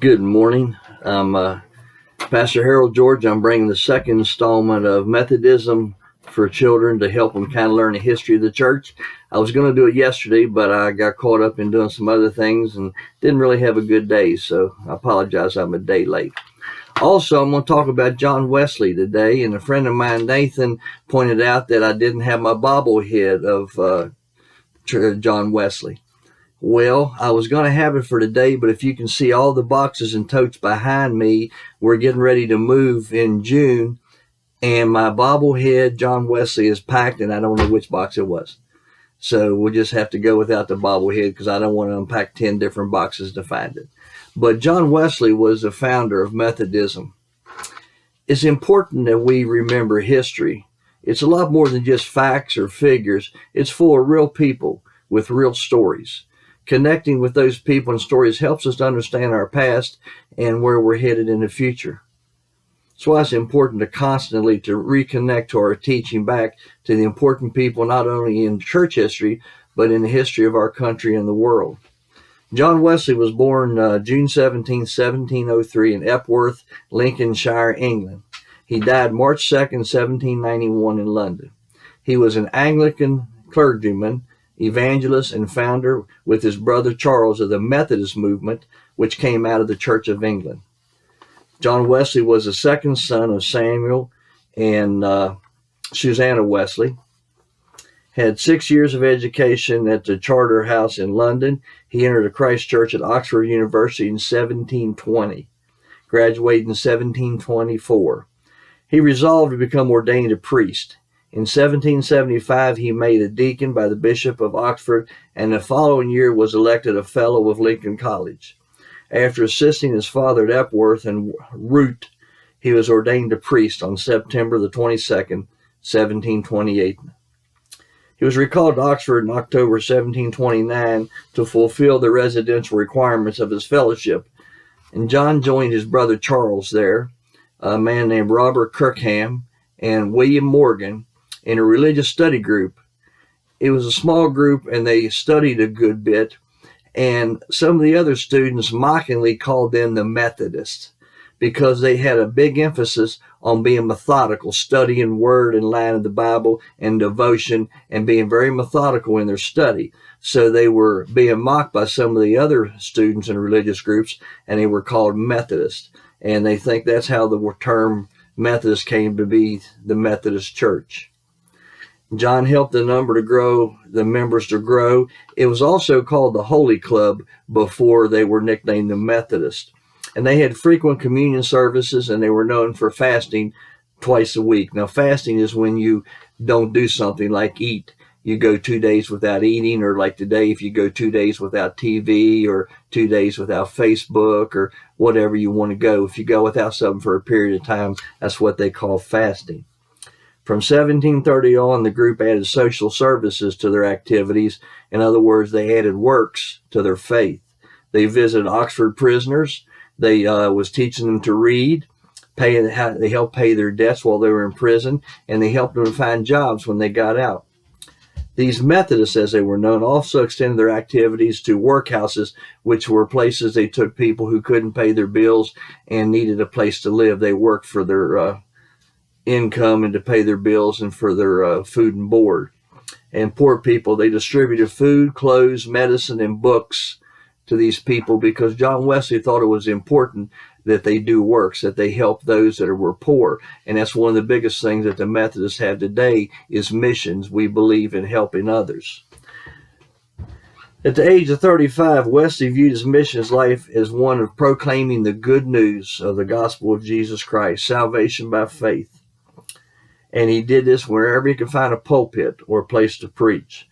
Good morning. I'm Pastor Harold George. I'm bringing the second installment of Methodism for children to help them kind of learn the history of the church. I was going to do it yesterday, but I got caught up in doing some other things and didn't really have a good day, so I apologize I'm a day late. Also, I'm going to talk about John Wesley today, and a friend of mine, Nathan, pointed out that I didn't have my bobblehead of John Wesley. Well, I was going to have it for today, but if you can see all the boxes and totes behind me, we're getting ready to move in June, and my bobblehead, John Wesley, is packed, and I don't know which box it was. So we'll just have to go without the bobblehead because I don't want to unpack 10 different boxes to find it. But John Wesley was the founder of Methodism. It's important that we remember history. It's a lot more than just facts or figures. It's full of real people with real stories. Connecting with those people and stories helps us to understand our past and where we're headed in the future. That's why it's important to constantly to reconnect to our teaching back to the important people, not only in church history, but in the history of our country and the world. John Wesley was born June 17, 1703 in Epworth, Lincolnshire, England. He died March 2nd, 1791 in London. He was an Anglican clergyman, evangelist, and founder with his brother Charles of the Methodist movement, which came out of the Church of England. John Wesley was the second son of Samuel and Susanna Wesley. Had 6 years of education at the Charter House in London. He entered a Christ Church at Oxford University in 1720, graduated in 1724. He resolved to become ordained a priest. In 1775, he made a deacon by the Bishop of Oxford, and the following year was elected a Fellow of Lincoln College. After assisting his father at Epworth and Root, he was ordained a priest on September the 22nd, 1728. He was recalled to Oxford in October 1729 to fulfill the residential requirements of his fellowship, and John joined his brother Charles there, a man named Robert Kirkham, and William Morgan, in a religious study group. It was a small group, and they studied a good bit, and some of the other students mockingly called them the Methodists because they had a big emphasis on being methodical, studying word and line of the Bible and devotion, and being very methodical in their study. So they were being mocked by some of the other students in religious groups, and they were called Methodists. And they think that's how the term Methodist came to be the Methodist Church. John helped the members to grow. It was also called the Holy Club before they were nicknamed the Methodist. And they had frequent communion services, and they were known for fasting twice a week. Now, fasting is when you don't do something like eat. You go 2 days without eating, or like today, if you go 2 days without TV, or 2 days without Facebook, or whatever you want to go. If you go without something for a period of time, that's what they call fasting. From 1730 on, the group added social services to their activities. In other words, they added works to their faith. They visited Oxford prisoners. They was teaching them to read. They helped pay their debts while they were in prison, and they helped them to find jobs when they got out. These Methodists, as they were known, also extended their activities to workhouses, which were places they took people who couldn't pay their bills and needed a place to live. They worked for their income and to pay their bills and for their food and board. And poor people, they distributed food, clothes, medicine, and books to these people because John Wesley thought it was important that they do works, that they help those that were poor. And that's one of the biggest things that the Methodists have today is missions. We believe in helping others. At the age of 35, Wesley viewed his mission life as one of proclaiming the good news of the gospel of Jesus Christ, salvation by faith. And he did this wherever he could find a pulpit or a place to preach.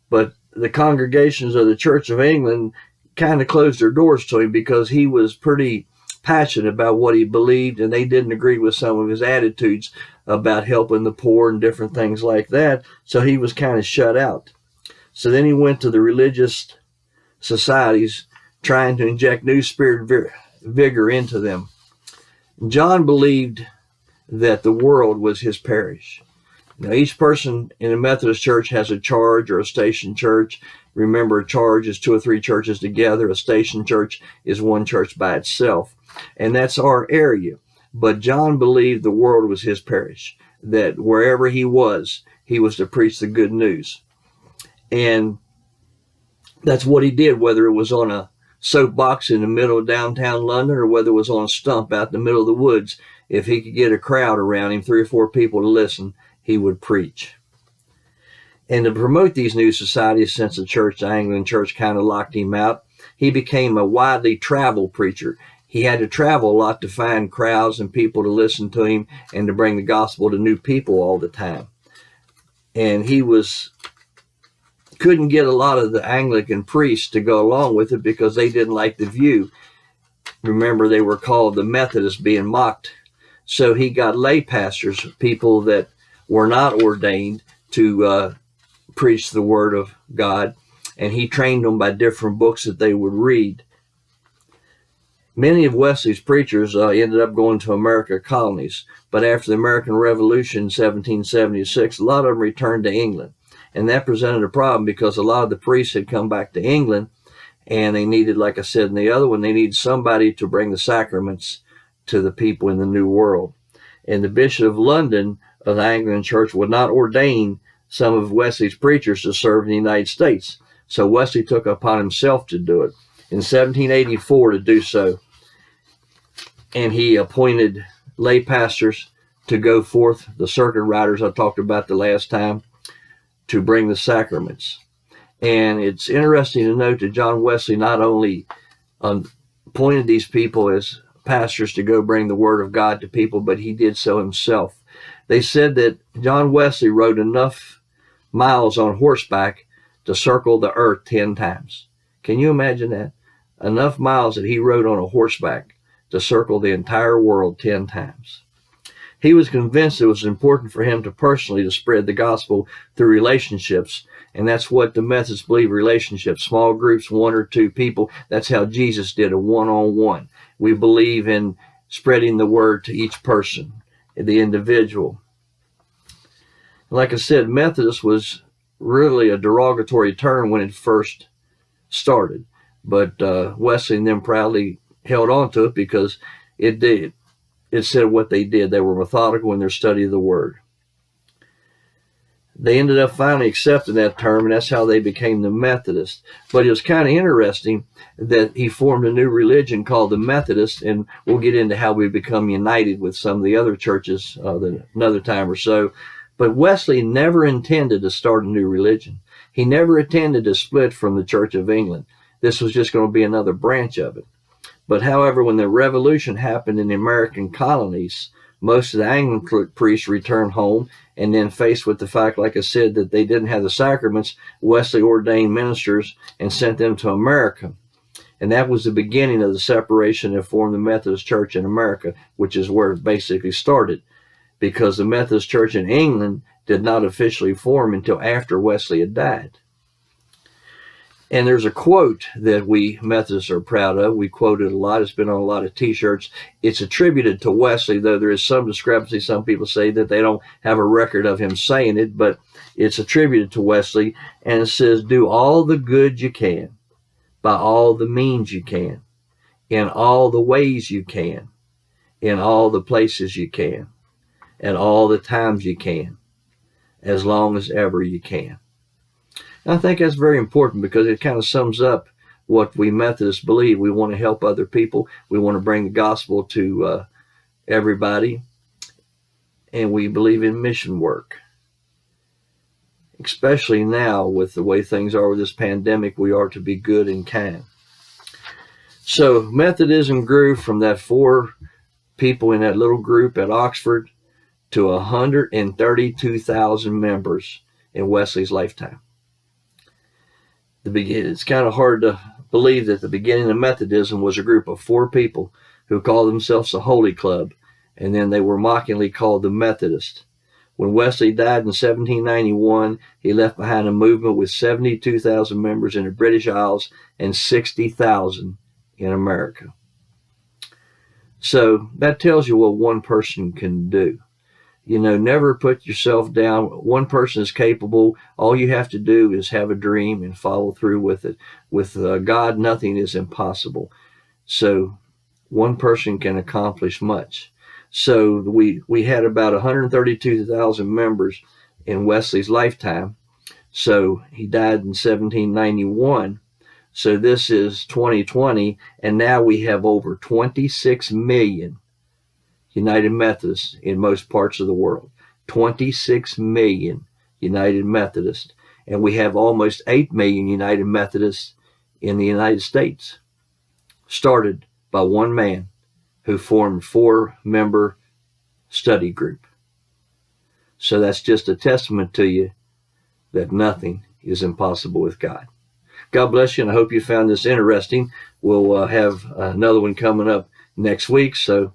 But the congregations of the Church of England kind of closed their doors to him because he was pretty passionate about what he believed, and they didn't agree with some of his attitudes about helping the poor and different things like that. So he was kind of shut out. So then he went to the religious societies trying to inject new spirit vigor into them. John believed that the world was his parish. Now, each person in a Methodist church has a charge or a station church. Remember, a charge is 2 or 3 churches together. A station church is one church by itself. And that's our area. But John believed the world was his parish, that wherever he was to preach the good news. And that's what he did, whether it was on a soapbox in the middle of downtown London or whether it was on a stump out in the middle of the woods. If he could get a crowd around him, 3 or 4 people to listen, he would preach. And to promote these new societies, since the church, the Anglican church, kind of locked him out, he became a widely traveled preacher. He had to travel a lot to find crowds and people to listen to him and to bring the gospel to new people all the time. And he couldn't get a lot of the Anglican priests to go along with it because they didn't like the view. Remember, they were called the Methodists, being mocked. So he got lay pastors, people that were not ordained, to preach the word of God, and he trained them by different books that they would read. Many of Wesley's preachers ended up going to American colonies, but after the American Revolution in 1776, a lot of them returned to England. And that presented a problem because a lot of the priests had come back to England, and they needed, like I said in the other one, they needed somebody to bring the sacraments to the people in the New World. And the Bishop of London of the Anglican Church would not ordain some of Wesley's preachers to serve in the United States. So Wesley took upon himself to do it in 1784 to do so. And he appointed lay pastors to go forth, the circuit riders I talked about the last time, to bring the sacraments. And it's interesting to note that John Wesley not only appointed these people as pastors to go bring the word of God to people, but he did so himself. They said that John Wesley rode enough miles on horseback to circle the earth 10 times. Can you imagine that? Enough miles that he rode on a horseback to circle the entire world 10 times. He was convinced it was important for him to personally to spread the gospel through relationships. And that's what the Methodists believe, relationships, small groups, 1 or 2 people. That's how Jesus did, a one-on-one. We believe in spreading the word to each person, the individual. Like I said, Methodist was really a derogatory term when it first started. But Wesley and them proudly held on to it because it did. It said what they did. They were methodical in their study of the word. They ended up finally accepting that term, and that's how they became the Methodists. But it was kind of interesting that he formed a new religion called the Methodist, and we'll get into how we become united with some of the other churches another time or so. But Wesley never intended to start a new religion. He never intended to split from the Church of England. This was just going to be another branch of it. But however, when the revolution happened in the American colonies, most of the Anglican priests returned home, and then faced with the fact, like I said, that they didn't have the sacraments, Wesley ordained ministers and sent them to America. And that was the beginning of the separation that formed the Methodist Church in America, which is where it basically started, because the Methodist Church in England did not officially form until after Wesley had died. And there's a quote that we Methodists are proud of. We quote it a lot. It's been on a lot of t-shirts. It's attributed to Wesley, though there is some discrepancy. Some people say that they don't have a record of him saying it, but it's attributed to Wesley. And it says, "Do all the good you can, by all the means you can, in all the ways you can, in all the places you can, at all the times you can, as long as ever you can." I think that's very important because it kind of sums up what we Methodists believe. We want to help other people. We want to bring the gospel to everybody. And we believe in mission work. Especially now with the way things are with this pandemic, we are to be good and kind. So Methodism grew from that 4 people in that little group at Oxford to 132,000 members in Wesley's lifetime. It's kind of hard to believe that the beginning of Methodism was a group of 4 people who called themselves the Holy Club, and then they were mockingly called the Methodists. When Wesley died in 1791, he left behind a movement with 72,000 members in the British Isles and 60,000 in America. So that tells you what one person can do. Never put yourself down. One person is capable. All you have to do is have a dream and follow through with it. With God, nothing is impossible. So one person can accomplish much. So we had about 132,000 members in Wesley's lifetime. So he died in 1791. So this is 2020, and now we have over 26 million United Methodists in most parts of the world. 26 million United Methodists. And we have almost 8 million United Methodists in the United States. Started by one man who formed a 4-member study group. So that's just a testament to you that nothing is impossible with God. God bless you, and I hope you found this interesting. We'll have another one coming up next week. So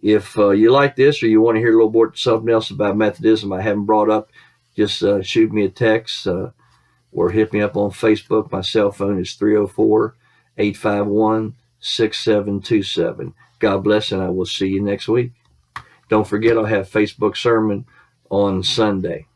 if you like this, or you want to hear a little more something else about Methodism I haven't brought up, just shoot me a text or hit me up on Facebook. My cell phone is 304-851-6727. God bless, and I will see you next week. Don't forget, I'll have Facebook sermon on Sunday.